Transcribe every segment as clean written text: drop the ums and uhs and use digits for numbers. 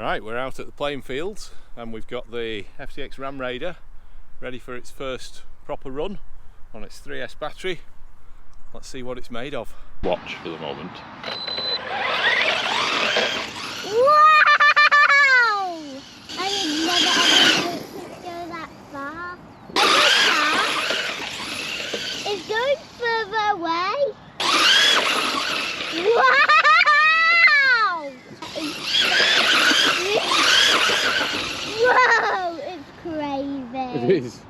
Right, we're out at the playing fields and we've got the FTX Ramraider ready for its first proper run on its 3S battery. Let's see what it's made of. Watch for the moment. Wow! I would never ever go that far. It's going further away. Wow! Whoa! It's crazy. It is.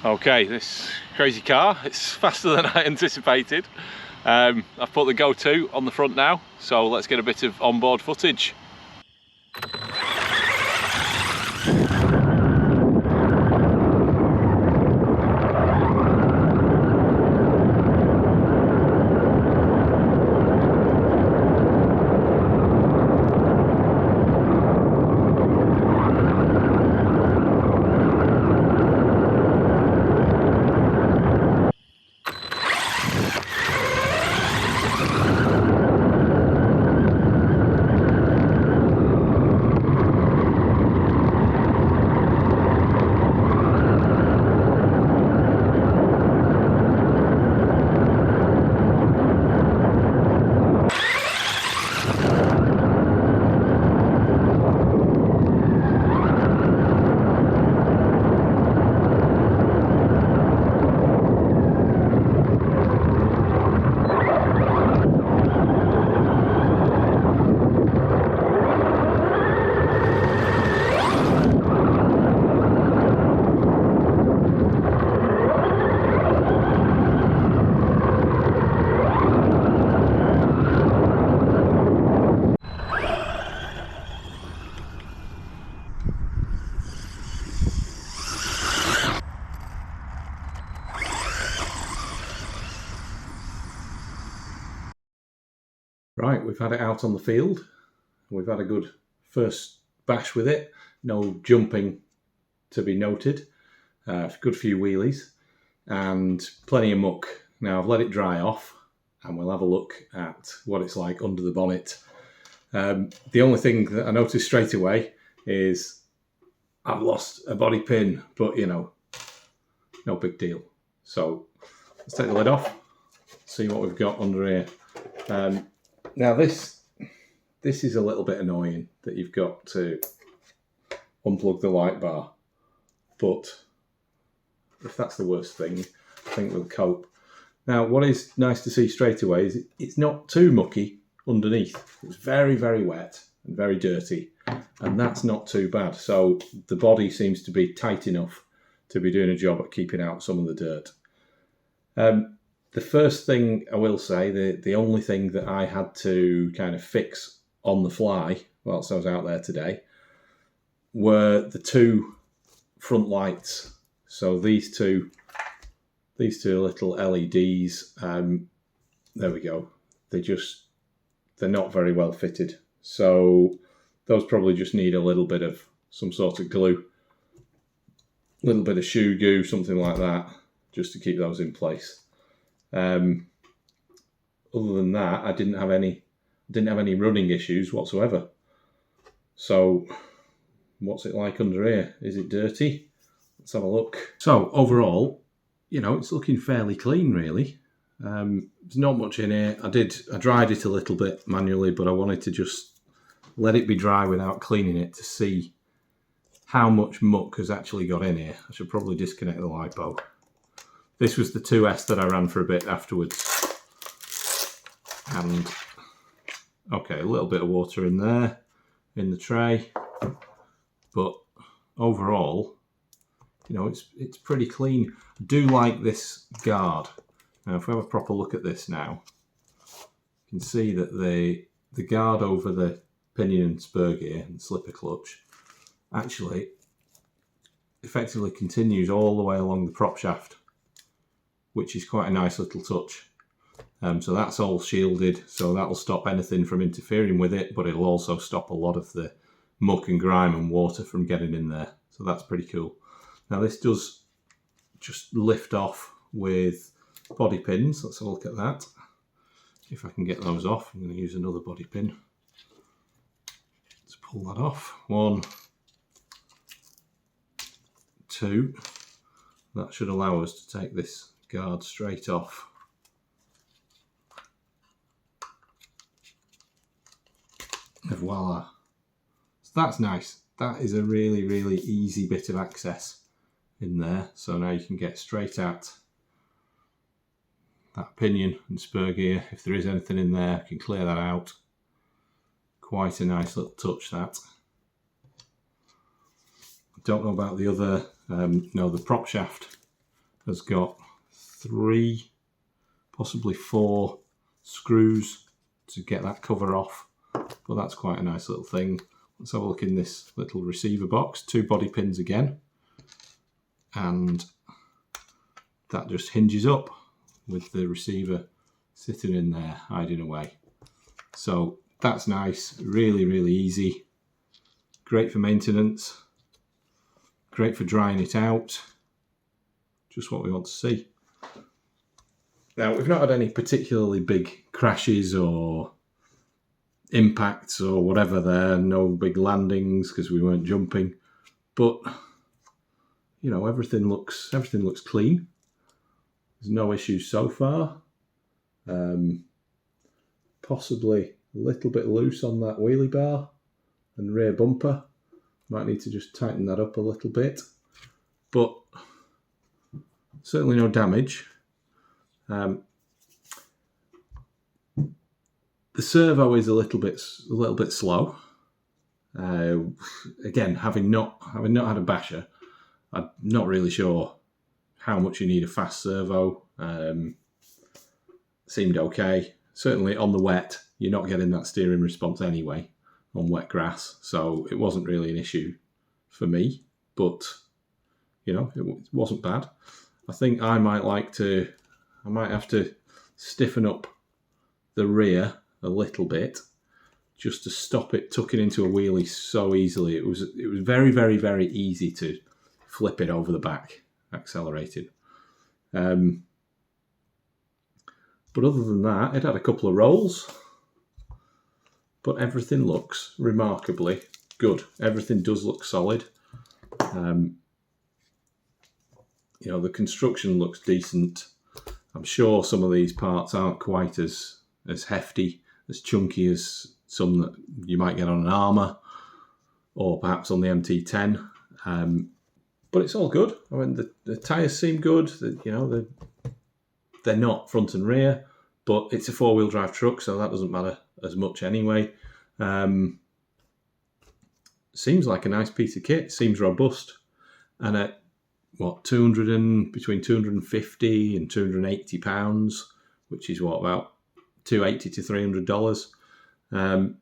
Okay, this crazy car, it's faster than I anticipated. I've put the Go 2 on the front now, so let's get a bit of onboard footage. Right, we've had it out on the field. We've had a good first bash with it. No jumping to be noted. Good few wheelies and plenty of muck. Now I've let it dry off and we'll have a look at what it's like under the bonnet. The only thing that I noticed straight away is I've lost a body pin, but you know, no big deal. So let's take the lid off, see what we've got under here. Now this is a little bit annoying that you've got to unplug the light bar, but if that's the worst thing, I think we'll cope. Now what is nice to see straight away is it's not too mucky underneath. It's very, very wet and very dirty, and that's not too bad. So the body seems to be tight enough to be doing a job at keeping out some of the dirt. The first thing I will say, the only thing that I had to kind of fix on the fly whilst I was out there today were the two front lights. So these two little LEDs, there we go. They're not very well fitted. So those probably just need a little bit of some sort of glue, a little bit of shoe goo, something like that, just to keep those in place. Other than that, I didn't have any running issues whatsoever. So what's it like under here? Is it dirty? Let's have a look. So overall, you know, it's looking fairly clean really. There's not much in here. I dried it a little bit manually, but I wanted to just let it be dry without cleaning it to see how much muck has actually got in here. I should probably disconnect the lipo. This was the 2S that I ran for a bit afterwards. And, okay, a little bit of water in there, in the tray. But overall, you know, it's pretty clean. I do like this guard. Now, if we have a proper look at this now, you can see that the guard over the pinion and spur gear and slipper clutch actually effectively continues all the way along the prop shaft, which is quite a nice little touch. So that's all shielded, so that'll stop anything from interfering with it, but it'll also stop a lot of the muck and grime and water from getting in there. So that's pretty cool. Now this does just lift off with body pins. Let's have a look at that. If I can get those off, I'm going to use another body pin. Let's pull pull that off. 1, 2. That should allow us to take this guard straight off. And voila. So that's nice. That is a really, really easy bit of access in there. So now you can get straight at that pinion and spur gear. If there is anything in there, you can clear that out. Quite a nice little touch, that. Don't know about the other, no, the prop shaft has got 3, possibly 4 screws to get that cover off, but that's quite a nice little thing. Let's have a look in this little receiver box. 2 body pins again, and that just hinges up with the receiver sitting in there, hiding away. So that's nice, really, really easy. Great for maintenance, great for drying it out. Just what we want to see. Now, we've not had any particularly big crashes or impacts or whatever there, no big landings because we weren't jumping, but you know, everything looks clean. There's no issues so far. Possibly a little bit loose on that wheelie bar and rear bumper. Might need to just tighten that up a little bit, but certainly no damage. The servo is a little bit slow. Again, having not had a basher, I'm not really sure how much you need a fast servo. Seemed okay. Certainly on the wet, you're not getting that steering response anyway on wet grass, so it wasn't really an issue for me. But you know, it wasn't bad. I think I might have to stiffen up the rear a little bit just to stop it tucking into a wheelie so easily. It was very, very, very easy to flip it over the back, accelerated. But other than that, it had a couple of rolls, but everything looks remarkably good. Everything does look solid. You know, the construction looks decent. I'm sure some of these parts aren't quite as hefty, as chunky as some that you might get on an Armour or perhaps on the MT10. But it's all good. I mean, the tyres seem good. You know, they're not front and rear, but it's a 4-wheel drive truck, so that doesn't matter as much anyway. Seems like a nice piece of kit. Seems robust. And at between 250 and 280 pounds, which is about $280 to $300.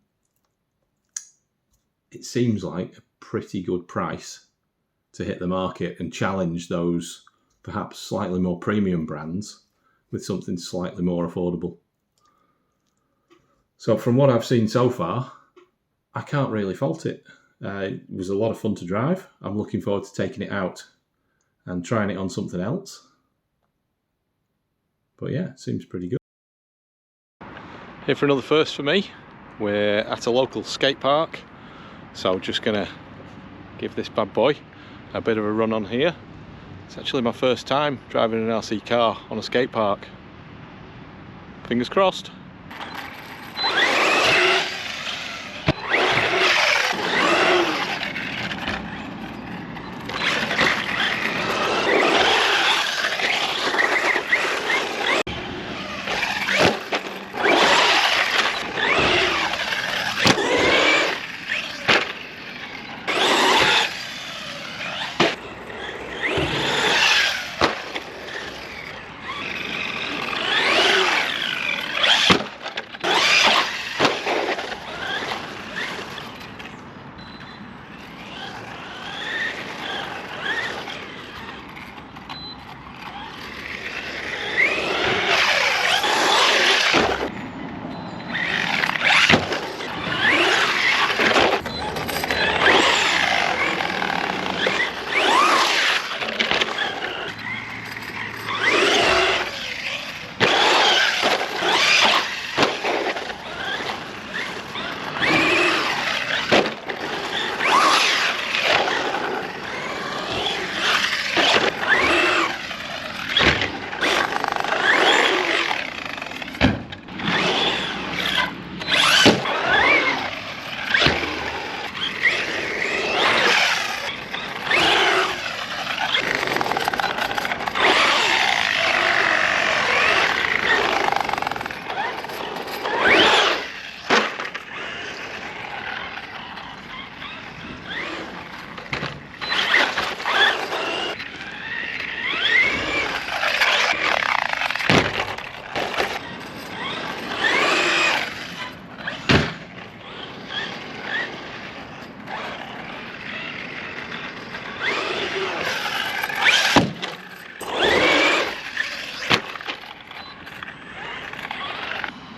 It seems like a pretty good price to hit the market and challenge those perhaps slightly more premium brands with something slightly more affordable. So from what I've seen so far, I can't really fault it. It was a lot of fun to drive. I'm looking forward to taking it out and trying it on something else. But yeah, it seems pretty good. Here for another first for me. We're at a local skate park, so just gonna give this bad boy a bit of a run on here. It's actually my first time driving an RC car on a skate park. Fingers crossed.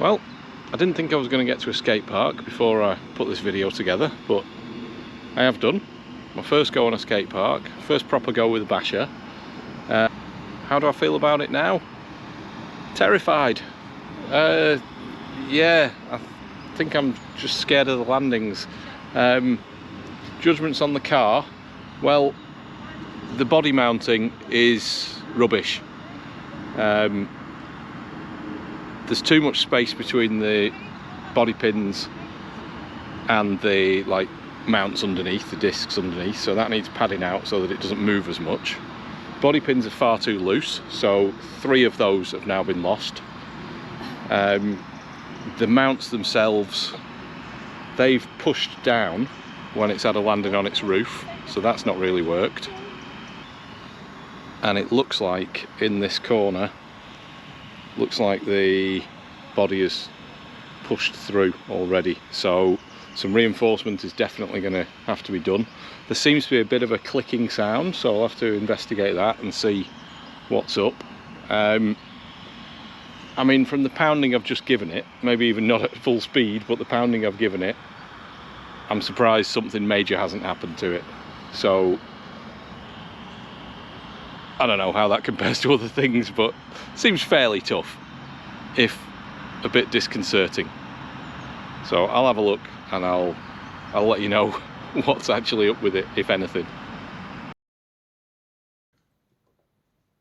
Well, I didn't think I was going to get to a skate park before I put this video together, but I have done. My first go on a skate park, first proper go with a basher. How do I feel about it now? Terrified. Yeah, I think I'm just scared of the landings. Judgments on the car. Well, the body mounting is rubbish. There's too much space between the body pins and the mounts underneath, the discs underneath, so that needs padding out so that it doesn't move as much. Body pins are far too loose, so 3 of those have now been lost. The mounts themselves, they've pushed down when it's had a landing on its roof, so that's not really worked. And it looks like in this corner, looks like the body is pushed through already, so some reinforcement is definitely going to have to be done. There seems to be a bit of a clicking sound, so I'll have to investigate that and see what's up. I mean, from the pounding I've just given it, maybe even not at full speed, but the pounding I've given it, I'm surprised something major hasn't happened to it. So I don't know how that compares to other things, but it seems fairly tough, if a bit disconcerting. So I'll have a look and I'll let you know what's actually up with it, if anything.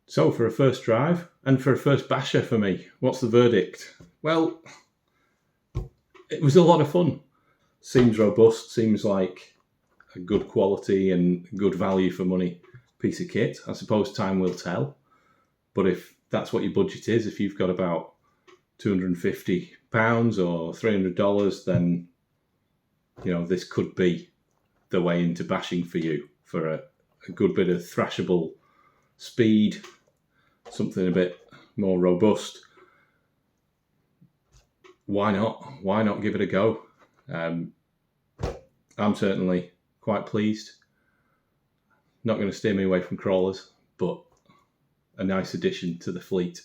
So for a first drive and for a first basher for me, what's the verdict? Well, it was a lot of fun. Seems robust, seems like a good quality and good value for money piece of kit. I suppose time will tell, but if that's what your budget is, if you've got about £250 or $300, then this could be the way into bashing for you, for a good bit of thrashable speed, something a bit more robust. Why not give it a go? I'm certainly quite pleased. Not going to steer me away from crawlers, but a nice addition to the fleet.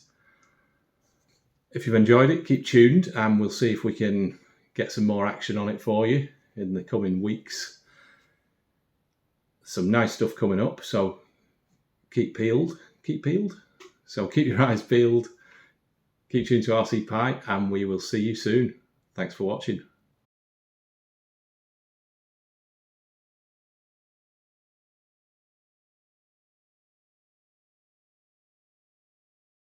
If you've enjoyed it, keep tuned and we'll see if we can get some more action on it for you in the coming weeks. Some nice stuff coming up, so keep peeled. So keep your eyes peeled, keep tuned to RC Pie, and we will see you soon. Thanks for watching.